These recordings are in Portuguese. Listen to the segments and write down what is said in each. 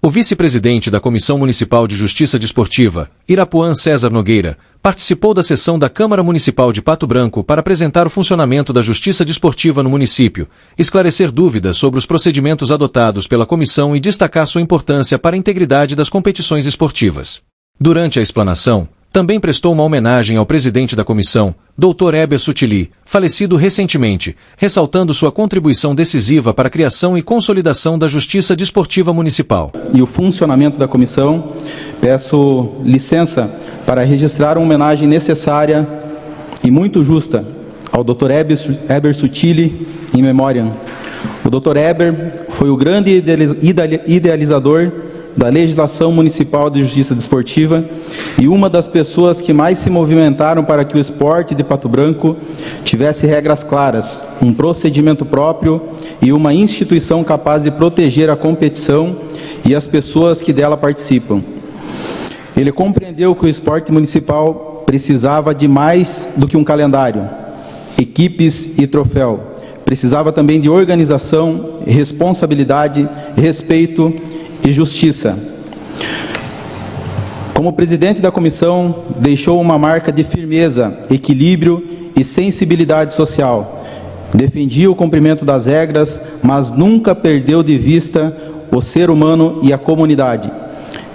O vice-presidente da Comissão Municipal de Justiça Desportiva, Irapuã César Nogueira, participou da sessão da Câmara Municipal de Pato Branco para apresentar o funcionamento da Justiça Desportiva no município, esclarecer dúvidas sobre os procedimentos adotados pela comissão e destacar sua importância para a integridade das competições esportivas. Durante a explanação, também prestou uma homenagem ao presidente da comissão, Dr. Heber Sutili, falecido recentemente, ressaltando sua contribuição decisiva para a criação e consolidação da Justiça Desportiva Municipal. E o funcionamento da comissão, peço licença para registrar uma homenagem necessária e muito justa ao Dr. Heber Sutili, em memória. O Dr. Heber foi o grande idealizador da legislação municipal de justiça desportiva e uma das pessoas que mais se movimentaram para que o esporte de Pato Branco tivesse regras claras, um procedimento próprio e uma instituição capaz de proteger a competição e as pessoas que dela participam. Ele compreendeu que o esporte municipal precisava de mais do que um calendário, equipes e troféu. Precisava também de organização, responsabilidade, respeito e justiça. Como presidente da comissão, deixou uma marca de firmeza, equilíbrio e sensibilidade social. Defendia o cumprimento das regras, mas nunca perdeu de vista o ser humano e a comunidade.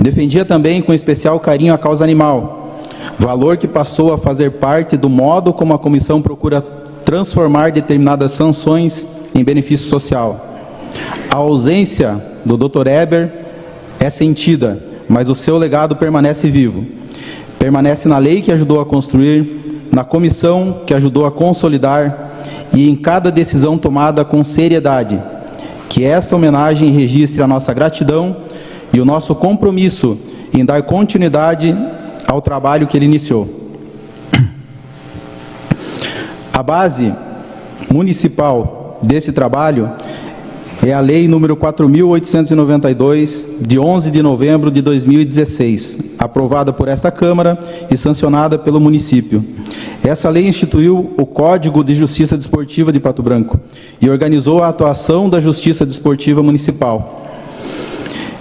Defendia também com especial carinho a causa animal, valor que passou a fazer parte do modo como a comissão procura transformar determinadas sanções em benefício social. A ausência do Dr. Heber é sentida, mas o seu legado permanece vivo. Permanece na lei que ajudou a construir, na comissão que ajudou a consolidar e em cada decisão tomada com seriedade. Que esta homenagem registre a nossa gratidão e o nosso compromisso em dar continuidade ao trabalho que ele iniciou. A base municipal desse trabalho é a Lei número 4.892, de 11 de novembro de 2016, aprovada por esta Câmara e sancionada pelo município. Essa lei instituiu o Código de Justiça Desportiva de Pato Branco e organizou a atuação da Justiça Desportiva Municipal.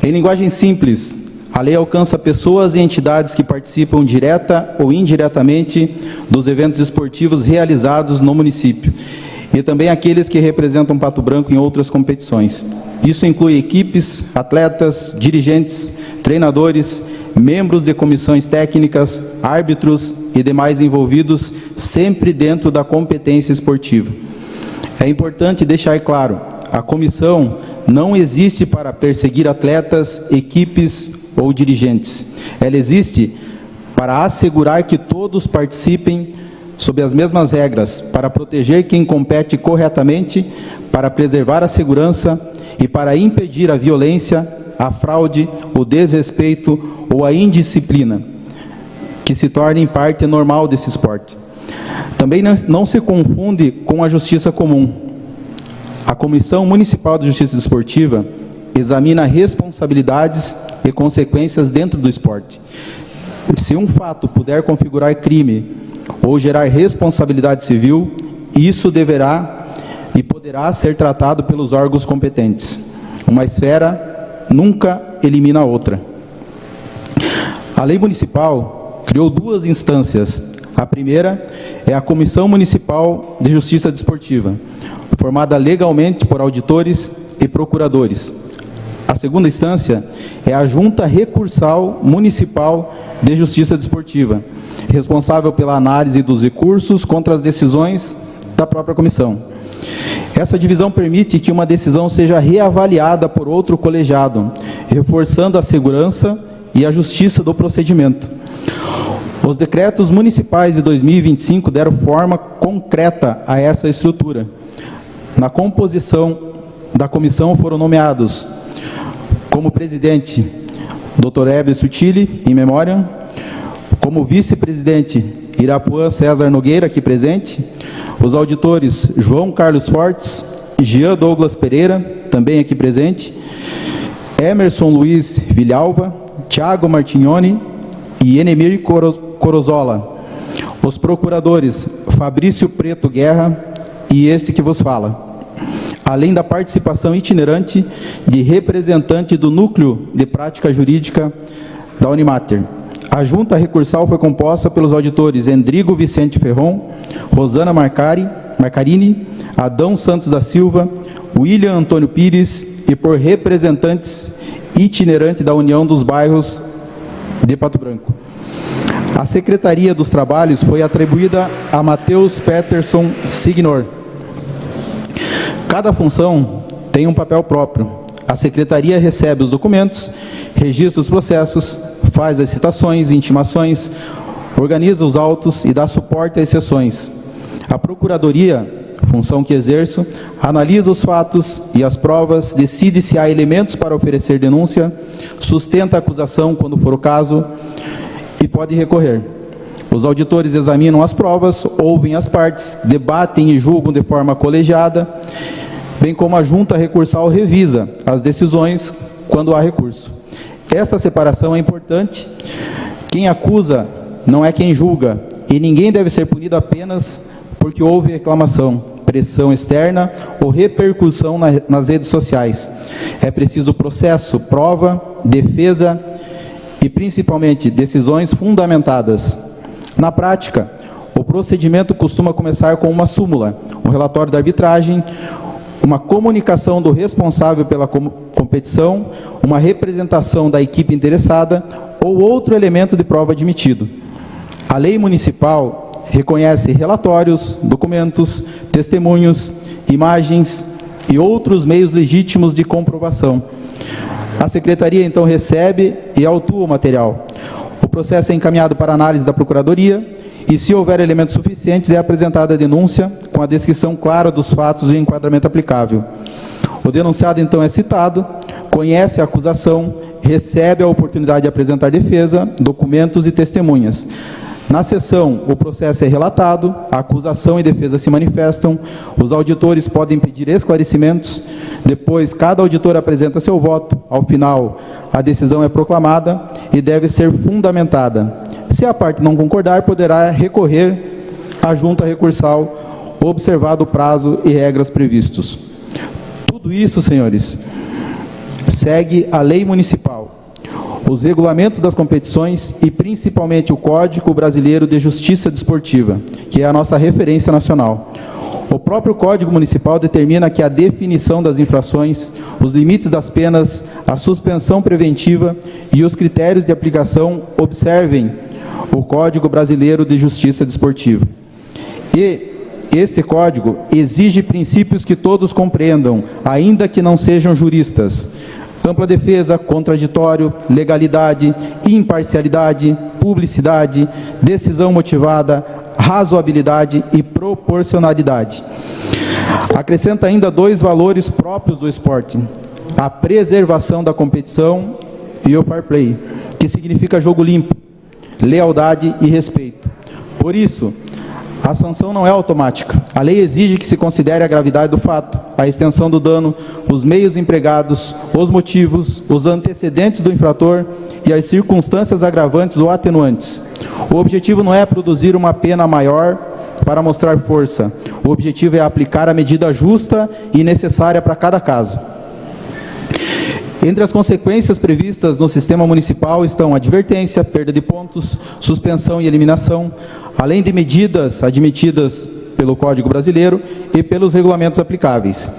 Em linguagem simples, a lei alcança pessoas e entidades que participam direta ou indiretamente dos eventos esportivos realizados no município, e também aqueles que representam Pato Branco em outras competições. Isso inclui equipes, atletas, dirigentes, treinadores, membros de comissões técnicas, árbitros e demais envolvidos, sempre dentro da competência esportiva. É importante deixar claro, a comissão não existe para perseguir atletas, equipes ou dirigentes. Ela existe para assegurar que todos participem sob as mesmas regras, para proteger quem compete corretamente, para preservar a segurança e para impedir a violência, a fraude, o desrespeito ou a indisciplina, que se tornem parte normal desse esporte. Também não se confunde com a justiça comum. A Comissão Municipal de Justiça Desportiva examina responsabilidades e consequências dentro do esporte. Se um fato puder configurar crime ou gerar responsabilidade civil, isso deverá e poderá ser tratado pelos órgãos competentes. Uma esfera nunca elimina a outra. A lei municipal criou duas instâncias. A primeira é a Comissão Municipal de Justiça Desportiva, formada legalmente por auditores e procuradores. A segunda instância é a Junta Recursal Municipal de Justiça Desportiva, responsável pela análise dos recursos contra as decisões da própria comissão. Essa divisão permite que uma decisão seja reavaliada por outro colegiado, reforçando a segurança e a justiça do procedimento. Os decretos municipais de 2025 deram forma concreta a essa estrutura. Na composição da comissão foram nomeados como presidente Dr. Heber Sutili, em memória, como vice-presidente Irapuã César Nogueira, aqui presente, os auditores João Carlos Fortes, Jean Douglas Pereira, também aqui presente, Emerson Luiz Vilhalva, Thiago Martignoni e Enemir Corozola. Os procuradores Fabrício Preto Guerra e este que vos fala. além da participação itinerante de representante do Núcleo de Prática Jurídica da Unimater. A junta recursal foi composta pelos auditores Endrigo Vicente Ferron, Rosana Marcarini, Adão Santos da Silva, William Antônio Pires e por representantes itinerantes da União dos Bairros de Pato Branco. A Secretaria dos Trabalhos foi atribuída a Matheus Peterson Signor. Cada função tem um papel próprio. A Secretaria recebe os documentos, registra os processos, faz as citações e intimações, organiza os autos e dá suporte às sessões. A Procuradoria, função que exerço, analisa os fatos e as provas, decide se há elementos para oferecer denúncia, sustenta a acusação quando for o caso e pode recorrer. Os auditores examinam as provas, ouvem as partes, debatem e julgam de forma colegiada, bem como a junta recursal revisa as decisões quando há recurso. Essa separação é importante. Quem acusa não é quem julga, e ninguém deve ser punido apenas porque houve reclamação, pressão externa ou repercussão nas redes sociais. É preciso processo, prova, defesa e, principalmente, decisões fundamentadas. Na prática, o procedimento costuma começar com uma súmula, um relatório da arbitragem, uma comunicação do responsável pela competição, uma representação da equipe interessada ou outro elemento de prova admitido. A lei municipal reconhece relatórios, documentos, testemunhos, imagens e outros meios legítimos de comprovação. A Secretaria, então, recebe e autua o material. O processo é encaminhado para análise da Procuradoria e, se houver elementos suficientes, é apresentada a denúncia com a descrição clara dos fatos e o enquadramento aplicável. O denunciado, então, é citado, conhece a acusação, recebe a oportunidade de apresentar defesa, documentos e testemunhas. Na sessão, o processo é relatado, a acusação e defesa se manifestam, os auditores podem pedir esclarecimentos, depois cada auditor apresenta seu voto, ao final a decisão é proclamada e deve ser fundamentada. Se a parte não concordar, poderá recorrer à junta recursal, observado o prazo e regras previstos. Tudo isso, senhores, segue a lei municipal, os regulamentos das competições e, principalmente, o Código Brasileiro de Justiça Desportiva, que é a nossa referência nacional. O próprio Código Municipal determina que a definição das infrações, os limites das penas, a suspensão preventiva e os critérios de aplicação observem o Código Brasileiro de Justiça Desportiva. E esse código exige princípios que todos compreendam, ainda que não sejam juristas: ampla defesa, contraditório, legalidade, imparcialidade, publicidade, decisão motivada, razoabilidade e proporcionalidade. Acrescenta ainda 2 valores próprios do esporte: a preservação da competição e o fair play, que significa jogo limpo, lealdade e respeito. Por isso, a sanção não é automática. A lei exige que se considere a gravidade do fato, a extensão do dano, os meios empregados, os motivos, os antecedentes do infrator e as circunstâncias agravantes ou atenuantes. O objetivo não é produzir uma pena maior para mostrar força. O objetivo é aplicar a medida justa e necessária para cada caso. Entre as consequências previstas no sistema municipal estão advertência, perda de pontos, suspensão e eliminação, além de medidas admitidas pelo Código Brasileiro e pelos regulamentos aplicáveis.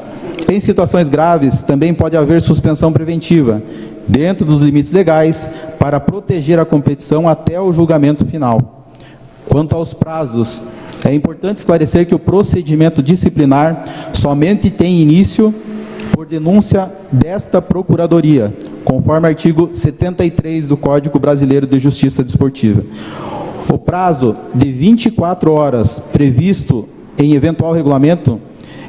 Em situações graves, também pode haver suspensão preventiva, dentro dos limites legais, para proteger a competição até o julgamento final. Quanto aos prazos, é importante esclarecer que o procedimento disciplinar somente tem início por denúncia desta Procuradoria, conforme artigo 73 do Código Brasileiro de Justiça Desportiva. O prazo de 24 horas previsto em eventual regulamento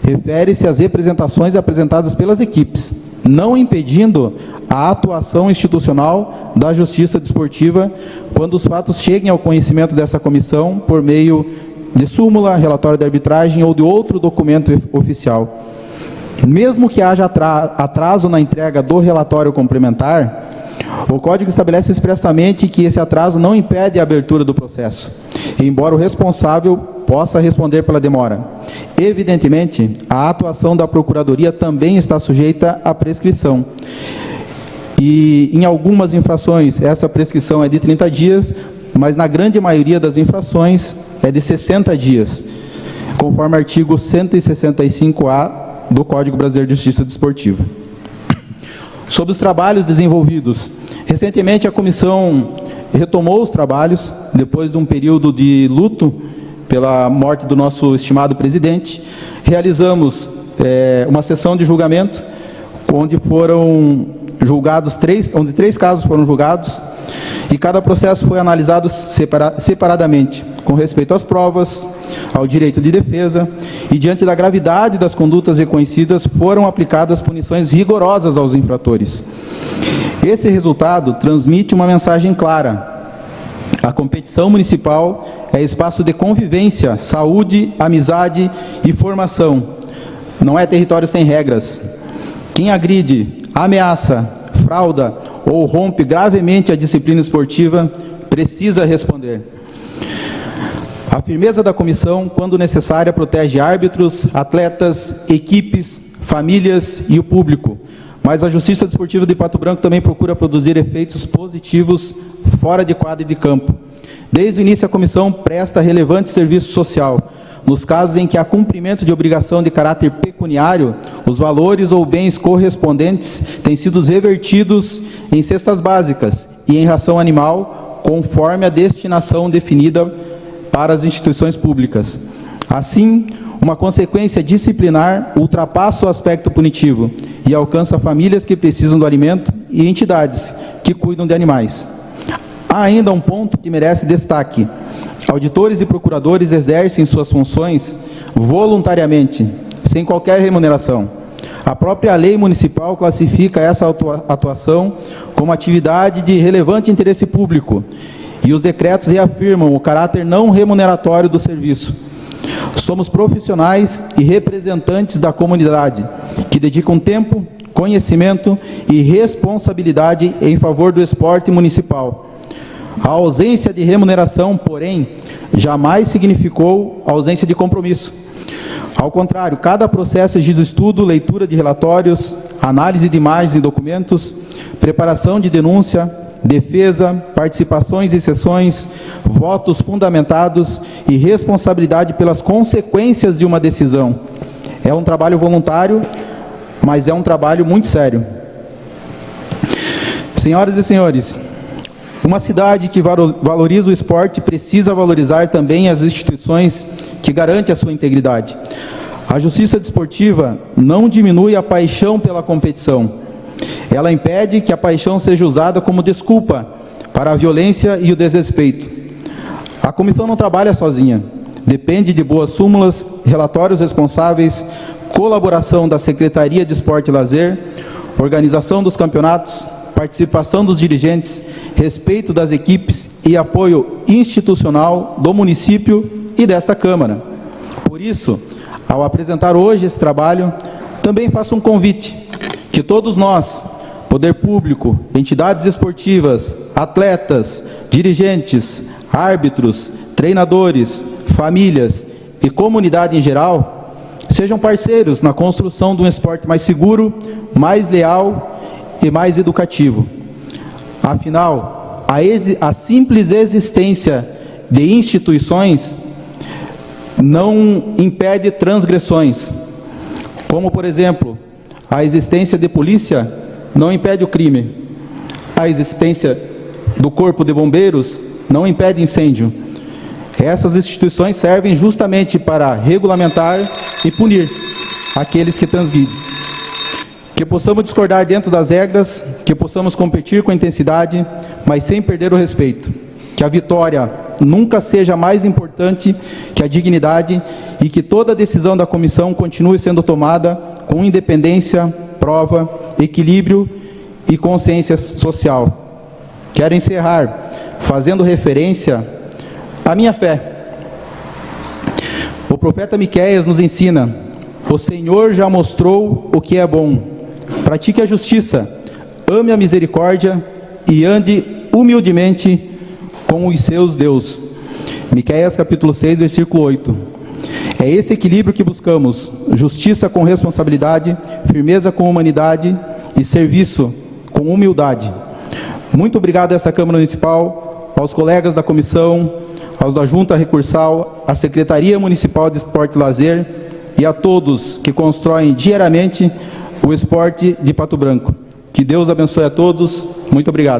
refere-se às representações apresentadas pelas equipes, não impedindo a atuação institucional da Justiça Desportiva quando os fatos cheguem ao conhecimento dessa comissão por meio de súmula, relatório de arbitragem ou de outro documento oficial. Mesmo que haja atraso na entrega do relatório complementar, o Código estabelece expressamente que esse atraso não impede a abertura do processo, embora o responsável possa responder pela demora. Evidentemente, a atuação da Procuradoria também está sujeita à prescrição. E em algumas infrações, essa prescrição é de 30 dias, mas na grande maioria das infrações é de 60 dias, conforme artigo 165-A do Código Brasileiro de Justiça Desportiva. Sobre os trabalhos desenvolvidos, recentemente a comissão retomou os trabalhos, depois de um período de luto pela morte do nosso estimado presidente. Realizamos uma sessão de julgamento, onde foram julgados onde 3 casos foram julgados, e cada processo foi analisado separadamente, com respeito às provas, ao direito de defesa, e diante da gravidade das condutas reconhecidas, foram aplicadas punições rigorosas aos infratores. Esse resultado transmite uma mensagem clara: a competição municipal é espaço de convivência, saúde, amizade e formação. Não é território sem regras. Quem agride, ameaça, frauda ou rompe gravemente a disciplina esportiva precisa responder. A firmeza da comissão, quando necessária, protege árbitros, atletas, equipes, famílias e o público. Mas a Justiça Desportiva de Pato Branco também procura produzir efeitos positivos fora de quadra e de campo. Desde o início, a comissão presta relevante serviço social. Nos casos em que há cumprimento de obrigação de caráter pecuniário, os valores ou bens correspondentes têm sido revertidos em cestas básicas e em ração animal, conforme a destinação definida para as instituições públicas. Assim, uma consequência disciplinar ultrapassa o aspecto punitivo e alcança famílias que precisam do alimento e entidades que cuidam de animais. Há ainda um ponto que merece destaque: auditores e procuradores exercem suas funções voluntariamente, sem qualquer remuneração. A própria lei municipal classifica essa atuação como atividade de relevante interesse público, e os decretos reafirmam o caráter não remuneratório do serviço. Somos profissionais e representantes da comunidade, que dedicam tempo, conhecimento e responsabilidade em favor do esporte municipal. A ausência de remuneração, porém, jamais significou ausência de compromisso. Ao contrário, cada processo exige estudo, leitura de relatórios, análise de imagens e documentos, preparação de denúncia, defesa, participações em sessões, votos fundamentados e responsabilidade pelas consequências de uma decisão. É um trabalho voluntário, mas é um trabalho muito sério. Senhoras e senhores, uma cidade que valoriza o esporte precisa valorizar também as instituições que garantem a sua integridade. A justiça desportiva não diminui a paixão pela competição. Ela impede que a paixão seja usada como desculpa para a violência e o desrespeito. A comissão não trabalha sozinha. Depende de boas súmulas, relatórios responsáveis, colaboração da Secretaria de Esporte e Lazer, organização dos campeonatos, participação dos dirigentes, respeito das equipes e apoio institucional do município e desta Câmara. Por isso, ao apresentar hoje esse trabalho, também faço um convite que todos nós, poder público, entidades esportivas, atletas, dirigentes, árbitros, treinadores, famílias e comunidade em geral, sejam parceiros na construção de um esporte mais seguro, mais leal e mais educativo. Afinal, a simples existência de instituições não impede transgressões, como, por exemplo, a existência de polícia não impede o crime, a existência do corpo de bombeiros não impede incêndio. Essas instituições servem justamente para regulamentar e punir aqueles que transgridem. Que possamos discordar dentro das regras, que possamos competir com intensidade, mas sem perder o respeito. Que a vitória nunca seja mais importante que a dignidade e que toda decisão da comissão continue sendo tomada com independência, prova, equilíbrio e consciência social. Quero encerrar fazendo referência à minha fé. O profeta Miqueias nos ensina: o Senhor já mostrou o que é bom. Pratique a justiça, ame a misericórdia e ande humildemente com os seus Deus. Miqueias capítulo 6, versículo 8. É esse equilíbrio que buscamos: justiça com responsabilidade, firmeza com humanidade e serviço com humildade. Muito obrigado a essa Câmara Municipal, aos colegas da comissão, aos da Junta Recursal, à Secretaria Municipal de Esporte e Lazer e a todos que constroem diariamente o esporte de Pato Branco. Que Deus abençoe a todos. Muito obrigado.